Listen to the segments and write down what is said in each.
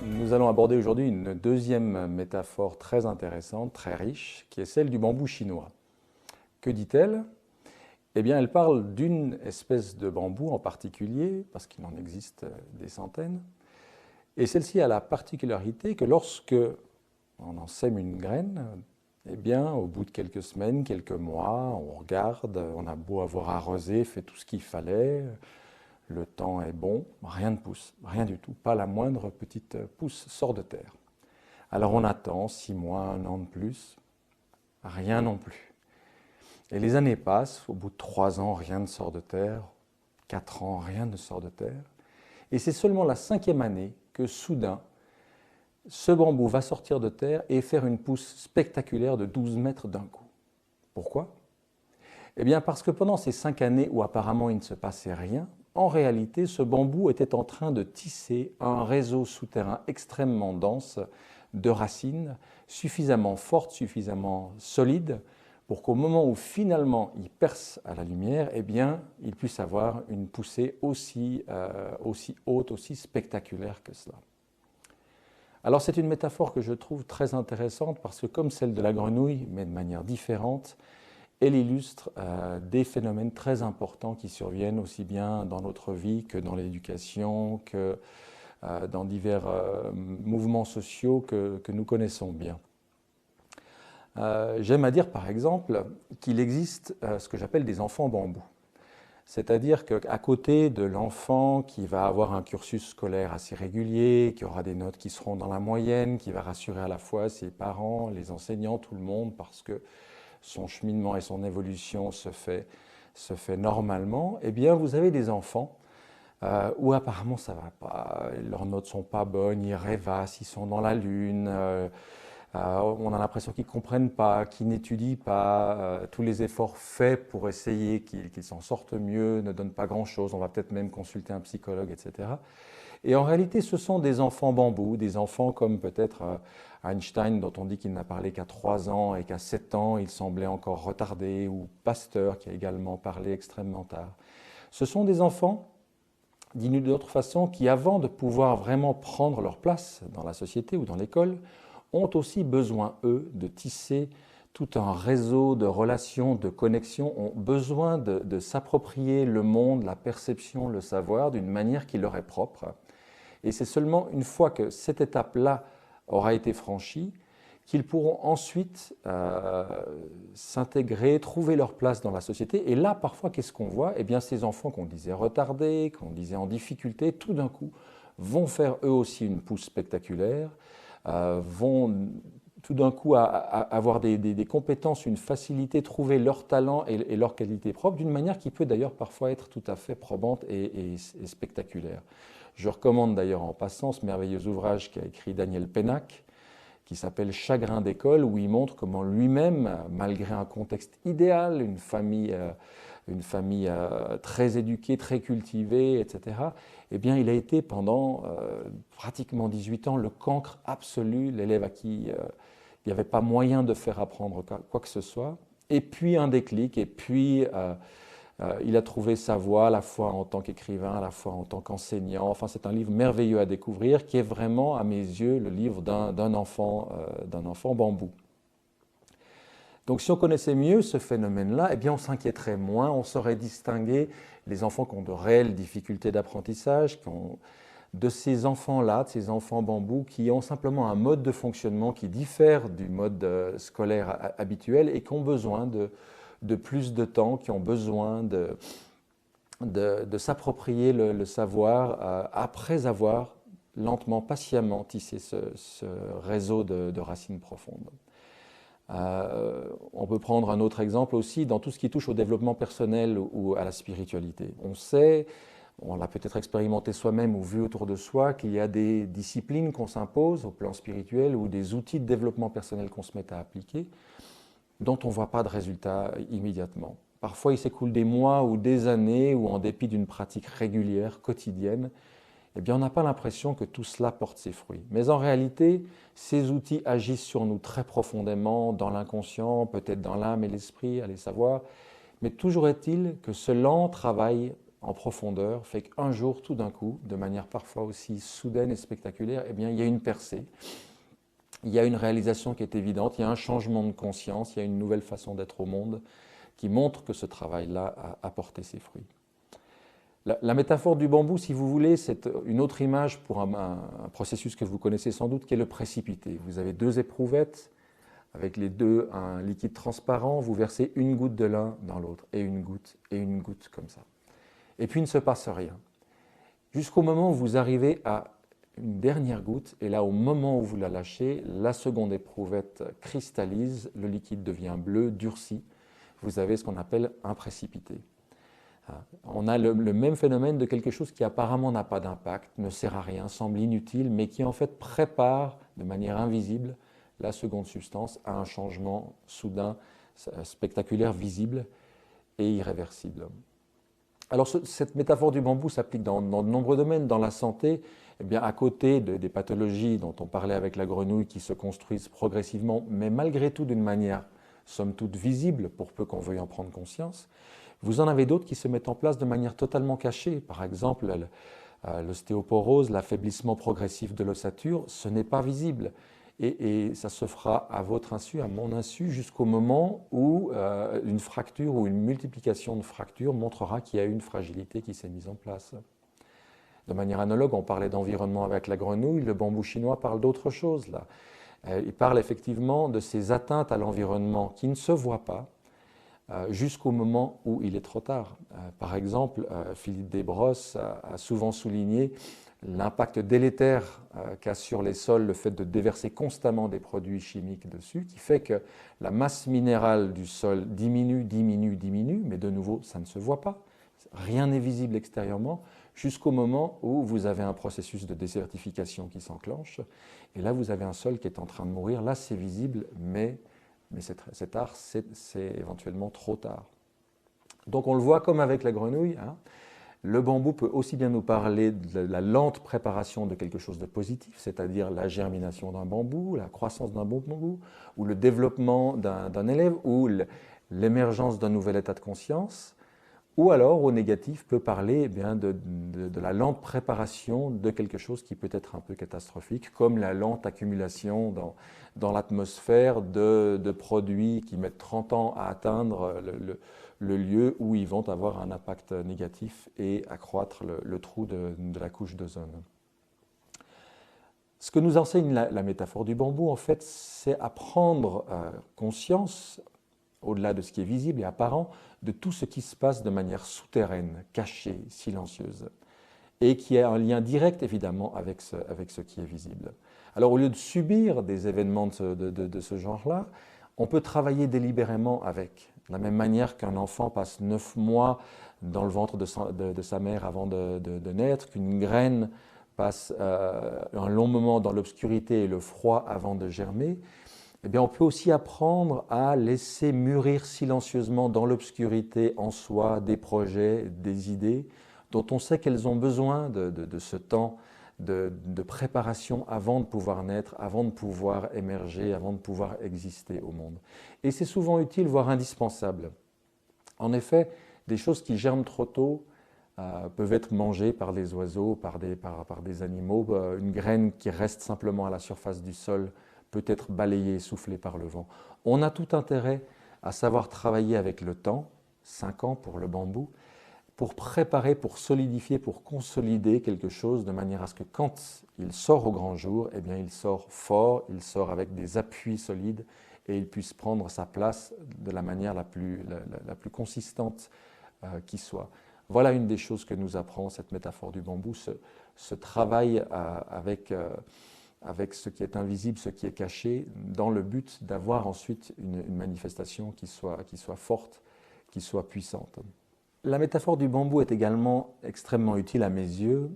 Nous allons aborder aujourd'hui une deuxième métaphore très intéressante, très riche, qui est celle du bambou chinois. Que dit-elle? Eh bien, elle parle d'une espèce de bambou en particulier, parce qu'il en existe des centaines, et celle-ci a la particularité que lorsque on en sème une graine, eh bien, au bout de quelques semaines, quelques mois, on regarde, on a beau avoir arrosé, fait tout ce qu'il fallait, le temps est bon, rien ne pousse, rien du tout, pas la moindre petite pousse sort de terre. Alors on attend 6 mois, 1 an de plus, rien non plus. Et les années passent, au bout de 3 ans, rien ne sort de terre, 4 ans, rien ne sort de terre. Et c'est seulement la 5e année que soudain, ce bambou va sortir de terre et faire une pousse spectaculaire de 12 mètres d'un coup. Pourquoi? Eh bien parce que pendant ces 5 années où apparemment il ne se passait rien, en réalité ce bambou était en train de tisser un réseau souterrain extrêmement dense de racines, suffisamment fortes, suffisamment solides, pour qu'au moment où finalement il perce à la lumière, eh bien, il puisse avoir une poussée aussi haute, aussi spectaculaire que cela. Alors c'est une métaphore que je trouve très intéressante parce que comme celle de la grenouille, mais de manière différente, elle illustre des phénomènes très importants qui surviennent aussi bien dans notre vie que dans l'éducation, que dans divers mouvements sociaux que nous connaissons bien. J'aime à dire par exemple qu'il existe ce que j'appelle des enfants bambous. C'est-à-dire qu'à côté de l'enfant qui va avoir un cursus scolaire assez régulier, qui aura des notes qui seront dans la moyenne, qui va rassurer à la fois ses parents, les enseignants, tout le monde, parce que son cheminement et son évolution se fait normalement, eh bien vous avez des enfants où apparemment ça ne va pas, leurs notes ne sont pas bonnes, ils rêvassent, ils sont dans la lune, on a l'impression qu'ils ne comprennent pas, qu'ils n'étudient pas, tous les efforts faits pour essayer qu'ils s'en sortent mieux ne donnent pas grand-chose, on va peut-être même consulter un psychologue, etc. Et en réalité, ce sont des enfants bambous, des enfants comme peut-être Einstein, dont on dit qu'il n'a parlé qu'à 3 ans et qu'à 7 ans, il semblait encore retardé, ou Pasteur, qui a également parlé extrêmement tard. Ce sont des enfants, dit d'une autre façon, qui, avant de pouvoir vraiment prendre leur place dans la société ou dans l'école, ont aussi besoin, eux, de tisser tout un réseau de relations, de connexions, ont besoin de s'approprier le monde, la perception, le savoir d'une manière qui leur est propre. Et c'est seulement une fois que cette étape-là aura été franchie qu'ils pourront ensuite s'intégrer, trouver leur place dans la société. Et là, parfois, qu'est-ce qu'on voit? Eh bien, ces enfants qu'on disait retardés, qu'on disait en difficulté, tout d'un coup, vont faire eux aussi une pousse spectaculaire, vont tout d'un coup avoir des compétences, une facilité, trouver leur talent et leur qualité propre, d'une manière qui peut d'ailleurs parfois être tout à fait probante et spectaculaire. Je recommande d'ailleurs en passant ce merveilleux ouvrage qu'a écrit Daniel Pennac, qui s'appelle Chagrin d'école, où il montre comment lui-même, malgré un contexte idéal, une famille très éduquée, très cultivée, etc., eh bien, il a été pendant pratiquement 18 ans le cancre absolu, l'élève à qui il n'y avait pas moyen de faire apprendre quoi que ce soit. Et puis un déclic, et puis il a trouvé sa voie à la fois en tant qu'écrivain, à la fois en tant qu'enseignant. Enfin, c'est un livre merveilleux à découvrir qui est vraiment, à mes yeux, le livre d'un enfant bambou. Donc si on connaissait mieux ce phénomène-là, eh bien on s'inquiéterait moins, on saurait distinguer les enfants qui ont de réelles difficultés d'apprentissage, de ces enfants-là, de ces enfants bambous qui ont simplement un mode de fonctionnement qui diffère du mode scolaire habituel et qui ont besoin de plus de temps, qui ont besoin de s'approprier le savoir après avoir lentement, patiemment tissé ce réseau de racines profondes. On peut prendre un autre exemple aussi dans tout ce qui touche au développement personnel ou à la spiritualité. On sait, on l'a peut-être expérimenté soi-même ou vu autour de soi, qu'il y a des disciplines qu'on s'impose au plan spirituel ou des outils de développement personnel qu'on se met à appliquer dont on ne voit pas de résultats immédiatement. Parfois, il s'écoule des mois ou des années où, en dépit d'une pratique régulière, quotidienne, eh bien, on n'a pas l'impression que tout cela porte ses fruits. Mais en réalité, ces outils agissent sur nous très profondément, dans l'inconscient, peut-être dans l'âme et l'esprit, allez savoir. Mais toujours est-il que ce lent travail en profondeur fait qu'un jour, tout d'un coup, de manière parfois aussi soudaine et spectaculaire, eh bien, il y a une percée, il y a une réalisation qui est évidente, il y a un changement de conscience, il y a une nouvelle façon d'être au monde qui montre que ce travail-là a porté ses fruits. La métaphore du bambou, si vous voulez, c'est une autre image pour un processus que vous connaissez sans doute, qui est le précipité. Vous avez deux éprouvettes, avec les deux un liquide transparent, vous versez une goutte de l'un dans l'autre, et une goutte, comme ça. Et puis il ne se passe rien. Jusqu'au moment où vous arrivez à une dernière goutte, et là, au moment où vous la lâchez, la seconde éprouvette cristallise, le liquide devient bleu, durci. Vous avez ce qu'on appelle un précipité. On a le même phénomène de quelque chose qui apparemment n'a pas d'impact, ne sert à rien, semble inutile, mais qui en fait prépare de manière invisible la seconde substance à un changement soudain, spectaculaire, visible et irréversible. Alors cette métaphore du bambou s'applique dans de nombreux domaines. Dans la santé, eh bien, à côté des pathologies dont on parlait avec la grenouille qui se construisent progressivement, mais malgré tout d'une manière somme toute visible, pour peu qu'on veuille en prendre conscience, vous en avez d'autres qui se mettent en place de manière totalement cachée. Par exemple, l'ostéoporose, l'affaiblissement progressif de l'ossature, ce n'est pas visible. Et ça se fera à votre insu, à mon insu, jusqu'au moment où une fracture ou une multiplication de fractures montrera qu'il y a une fragilité qui s'est mise en place. De manière analogue, on parlait d'environnement avec la grenouille, le bambou chinois parle d'autre chose là. Il parle effectivement de ces atteintes à l'environnement qui ne se voient pas jusqu'au moment où il est trop tard. Par exemple, Philippe Desbrosses a souvent souligné l'impact délétère qu'a sur les sols le fait de déverser constamment des produits chimiques dessus, qui fait que la masse minérale du sol diminue, mais de nouveau, ça ne se voit pas. Rien n'est visible extérieurement, jusqu'au moment où vous avez un processus de désertification qui s'enclenche. Et là, vous avez un sol qui est en train de mourir. Là, c'est visible, mais c'est tard, c'est éventuellement trop tard. Donc on le voit comme avec la grenouille, hein. Le bambou peut aussi bien nous parler de la lente préparation de quelque chose de positif, c'est-à-dire la germination d'un bambou, la croissance d'un bambou, ou le développement d'un élève, ou l'émergence d'un nouvel état de conscience, ou alors au négatif peut parler de la lente préparation de quelque chose qui peut être un peu catastrophique, comme la lente accumulation dans l'atmosphère de produits qui mettent 30 ans à atteindre le lieu où ils vont avoir un impact négatif et accroître le trou de la couche d'ozone. Ce que nous enseigne la métaphore du bambou, en fait, c'est à prendre conscience, au-delà de ce qui est visible et apparent, de tout ce qui se passe de manière souterraine, cachée, silencieuse, et qui a un lien direct, évidemment, avec ce qui est visible. Alors, au lieu de subir des événements de ce genre-là, on peut travailler délibérément avec. De la même manière qu'un enfant passe 9 mois dans le ventre de sa mère avant de naître, qu'une graine passe un long moment dans l'obscurité et le froid avant de germer, eh bien, on peut aussi apprendre à laisser mûrir silencieusement dans l'obscurité en soi des projets, des idées dont on sait qu'elles ont besoin de ce temps de préparation avant de pouvoir naître, avant de pouvoir émerger, avant de pouvoir exister au monde. Et c'est souvent utile, voire indispensable. En effet, des choses qui germent trop tôt peuvent être mangées par des oiseaux, par des animaux. Une graine qui reste simplement à la surface du sol peut être balayée, soufflée par le vent. On a tout intérêt à savoir travailler avec le temps, 5 ans pour le bambou, pour préparer, pour solidifier, pour consolider quelque chose de manière à ce que quand il sort au grand jour, eh bien, il sort fort, il sort avec des appuis solides et il puisse prendre sa place de la manière la plus consistante qui soit. Voilà une des choses que nous apprend cette métaphore du bambou, ce travail avec ce qui est invisible, ce qui est caché, dans le but d'avoir ensuite une manifestation qui soit forte, qui soit puissante. La métaphore du bambou est également extrêmement utile à mes yeux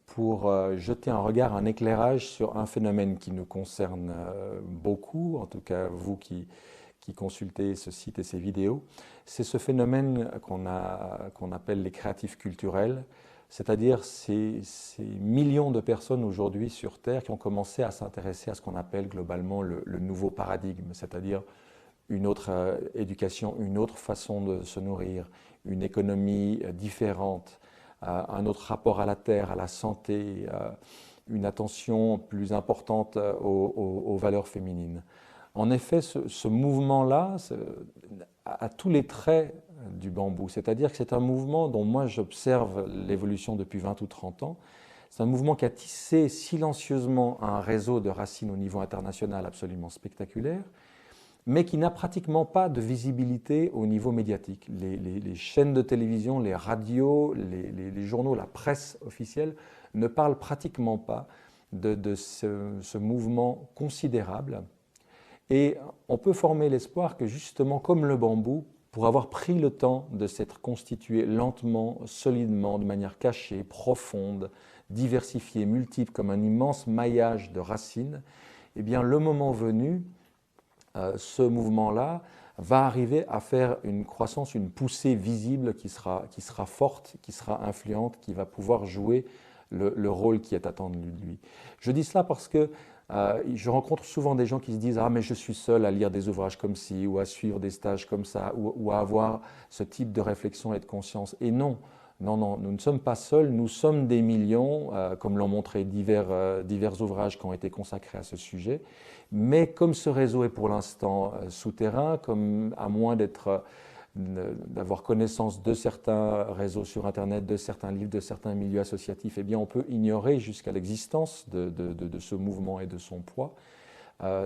pour jeter un regard, un éclairage sur un phénomène qui nous concerne beaucoup, en tout cas vous qui consultez ce site et ces vidéos. C'est ce phénomène qu'on appelle les créatifs culturels, c'est-à-dire ces millions de personnes aujourd'hui sur Terre qui ont commencé à s'intéresser à ce qu'on appelle globalement le nouveau paradigme, c'est-à-dire une autre éducation, une autre façon de se nourrir, une économie différente, un autre rapport à la terre, à la santé, une attention plus importante aux valeurs féminines. En effet, ce mouvement-là a tous les traits du bambou, c'est-à-dire que c'est un mouvement dont moi j'observe l'évolution depuis 20 ou 30 ans. C'est un mouvement qui a tissé silencieusement un réseau de racines au niveau international absolument spectaculaire, mais qui n'a pratiquement pas de visibilité au niveau médiatique. Les chaînes de télévision, les radios, les journaux, la presse officielle ne parlent pratiquement pas de ce mouvement considérable. Et on peut former l'espoir que justement, comme le bambou, pour avoir pris le temps de s'être constitué lentement, solidement, de manière cachée, profonde, diversifiée, multiple, comme un immense maillage de racines, eh bien, le moment venu, ce mouvement-là va arriver à faire une croissance, une poussée visible qui sera forte, qui sera influente, qui va pouvoir jouer le rôle qui est attendu de lui. Je dis cela parce que je rencontre souvent des gens qui se disent « Ah, mais je suis seul à lire des ouvrages comme ci, ou à suivre des stages comme ça, ou à avoir ce type de réflexion et de conscience. » Et non, non, non, nous ne sommes pas seuls, nous sommes des millions, comme l'ont montré divers ouvrages qui ont été consacrés à ce sujet. Mais comme ce réseau est pour l'instant souterrain, comme à moins d'avoir connaissance de certains réseaux sur Internet, de certains livres, de certains milieux associatifs, eh bien on peut ignorer jusqu'à l'existence de ce mouvement et de son poids.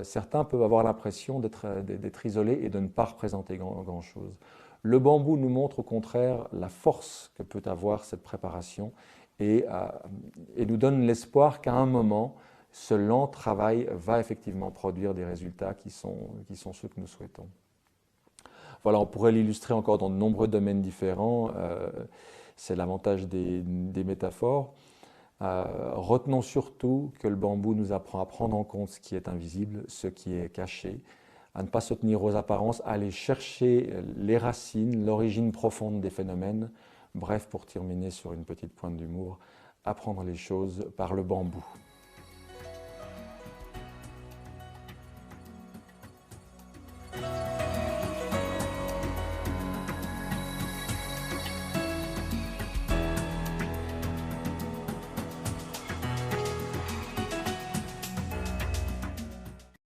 Certains peuvent avoir l'impression d'être isolés et de ne pas représenter grand-chose. Le bambou nous montre au contraire la force que peut avoir cette préparation et nous donne l'espoir qu'à un moment, ce lent travail va effectivement produire des résultats qui sont ceux que nous souhaitons. Voilà, on pourrait l'illustrer encore dans de nombreux domaines différents. C'est l'avantage des métaphores. Retenons surtout que le bambou nous apprend à prendre en compte ce qui est invisible, ce qui est caché, à ne pas se tenir aux apparences, à aller chercher les racines, l'origine profonde des phénomènes. Bref, pour terminer sur une petite pointe d'humour, apprendre les choses par le bambou.